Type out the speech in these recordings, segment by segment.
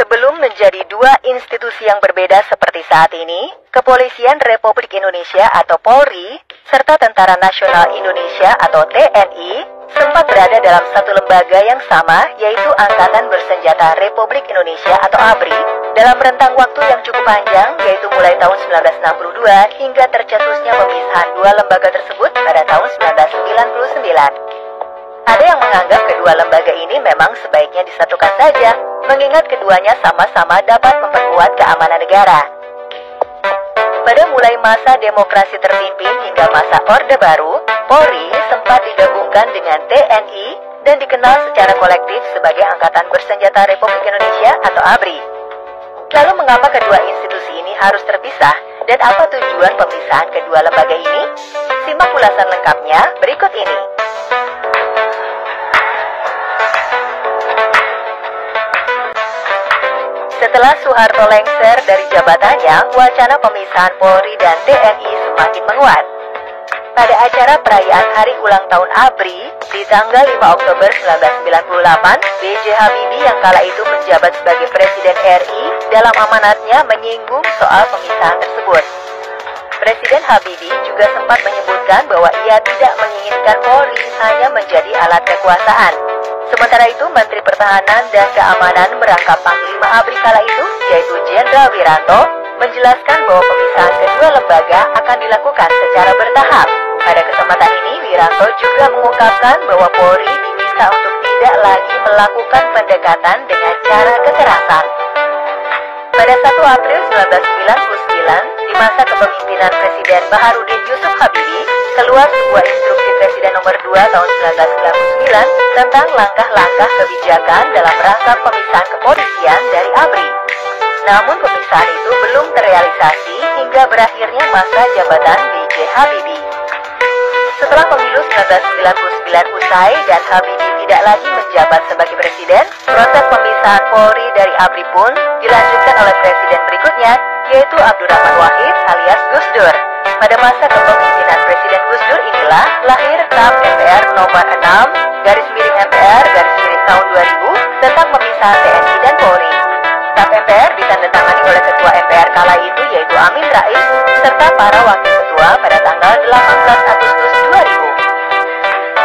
Sebelum menjadi dua institusi yang berbeda seperti saat ini, Kepolisian Republik Indonesia atau Polri, serta Tentara Nasional Indonesia atau TNI, sempat berada dalam satu lembaga yang sama, yaitu Angkatan Bersenjata Republik Indonesia atau ABRI, dalam rentang waktu yang cukup panjang, yaitu mulai tahun 1962 hingga tercetusnya pemisahan dua lembaga tersebut pada tahun 1999. Ada yang menganggap kedua lembaga ini memang sebaiknya disatukan saja, mengingat keduanya sama-sama dapat memperkuat keamanan negara. Pada mulai masa demokrasi terpimpin hingga masa Orde Baru, Polri sempat digabungkan dengan TNI dan dikenal secara kolektif sebagai Angkatan Bersenjata Republik Indonesia atau ABRI. Lalu mengapa kedua institusi ini harus terpisah dan apa tujuan pemisahan kedua lembaga ini? Simak ulasan lengkapnya berikut ini. Setelah Soeharto lengser dari jabatannya, wacana pemisahan Polri dan TNI semakin menguat. Pada acara perayaan Hari Ulang Tahun ABRI di tanggal 5 Oktober 1998, B.J. Habibie yang kala itu menjabat sebagai Presiden RI dalam amanatnya menyinggung soal pemisahan tersebut. Presiden Habibie juga sempat menyebutkan bahwa ia tidak menginginkan Polri hanya menjadi alat kekuasaan. Sementara itu, Menteri Pertahanan dan Keamanan merangkap Panglima ABRI kala itu, yaitu Jenderal Wiranto, menjelaskan bahwa pemisahan kedua lembaga akan dilakukan secara bertahap. Pada kesempatan ini, Wiranto juga mengungkapkan bahwa Polri diminta untuk tidak lagi melakukan pendekatan dengan cara kekerasan. Pada 1 April 1999, di masa kepemimpinan Presiden Baharudin Yusuf Habibie, keluar sebuah instruksi Presiden nomor 2 tahun 1999 tentang langkah-langkah kebijakan dalam rangka pemisahan kepolisian dari ABRI. Namun pemisahan itu belum terrealisasi hingga berakhirnya masa jabatan B.J. Habibie. Setelah pemilu 1999 usai dan Habibie tidak lagi menjabat sebagai presiden, proses pemisahan Polri dari ABRI pun dilanjutkan oleh presiden berikutnya, yaitu Abdurrahman Wahid alias Gus Dur. Pada masa kepemimpinan Presiden Gus Dur inilah lahir TAP MPR nomor 6/MPR tahun 2000 tentang pemisahan TNI dan Polri. TAP MPR ditandatangani oleh Ketua MPR kala itu yaitu Amin Rais serta para wakil ketua pada tanggal 18 Agustus 2000.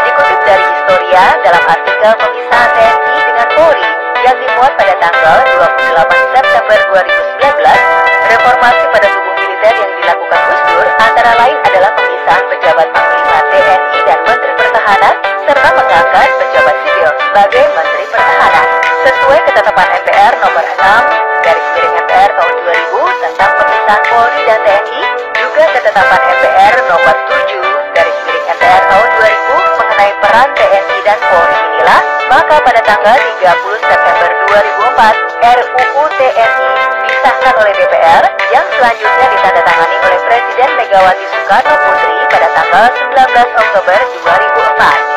Dikutip dari Historia dalam artikel pemisahan TNI dengan Polri yang dimuat pada tanggal 28 September 2019, reformasi pada tubuh militer yang dilakukan Gus Dur antara lain adalah pemisahan pejabat Panglima TNI dan Menteri Pertahanan serta mengangkat pejabat sipil sebagai Menteri Pertahanan. Sesuai ketetapan MPR nomor 6/MPR tahun 2000 tentang pemisahan Polri dan TNI, juga ketetapan MPR nomor 7/MPR tahun 2000 mengenai peran TNI dan Polri inilah, maka pada tanggal 30 September 2004, RUU TNI disahkan oleh DPR yang selanjutnya ditandatangani oleh Presiden Megawati Soekarno Putri pada tanggal 19 Oktober 2004.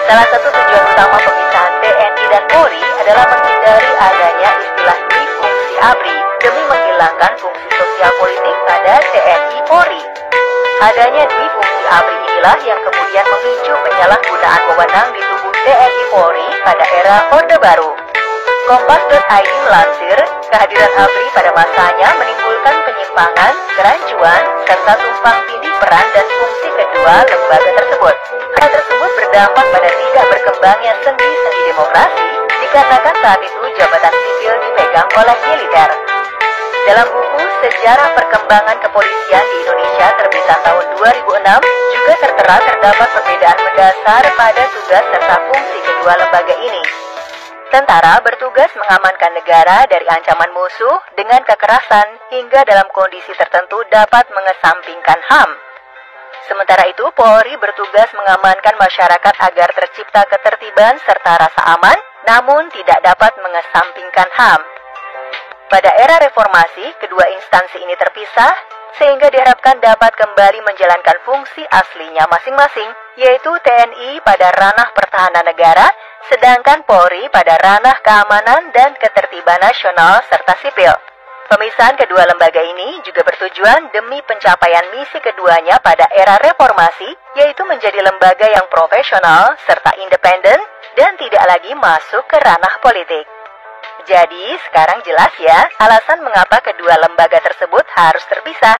Salah satu tujuan utama pemisahan TNI dan Polri adalah menghindari adanya istilah dwi-fungsi ABRI demi menghilangkan fungsi sosial politik pada TNI Polri. Adanya dwi-fungsi ABRI inilah yang kemudian memicu penyalahgunaan wewenang di tubuh TNI Polri pada era Orde Baru. Kompas.id melansir, kehadiran ABRI pada masanya menimbulkan penyimpangan, kerancuan, serta tumpang tindih peran dan fungsi kedua lembaga tersebut. Hal tersebut berdampak pada tidak berkembangnya sendi-sendi demokrasi, dikarenakan saat itu jabatan sipil dipegang oleh militer. Dalam buku Sejarah Perkembangan Kepolisian di Indonesia terbitan tahun 2006, juga tertera terdapat perbedaan mendasar pada tugas serta fungsi kedua lembaga ini. Tentara bertugas mengamankan negara dari ancaman musuh dengan kekerasan hingga dalam kondisi tertentu dapat mengesampingkan HAM. Sementara itu, Polri bertugas mengamankan masyarakat agar tercipta ketertiban serta rasa aman, namun tidak dapat mengesampingkan HAM. Pada era reformasi, kedua instansi ini terpisah, sehingga diharapkan dapat kembali menjalankan fungsi aslinya masing-masing, yaitu TNI pada ranah pertahanan negara, sedangkan Polri pada ranah keamanan dan ketertiban nasional serta sipil. Pemisahan kedua lembaga ini juga bertujuan demi pencapaian misi keduanya pada era reformasi, yaitu menjadi lembaga yang profesional serta independen dan tidak lagi masuk ke ranah politik. Jadi, sekarang jelas ya alasan mengapa kedua lembaga tersebut harus terpisah.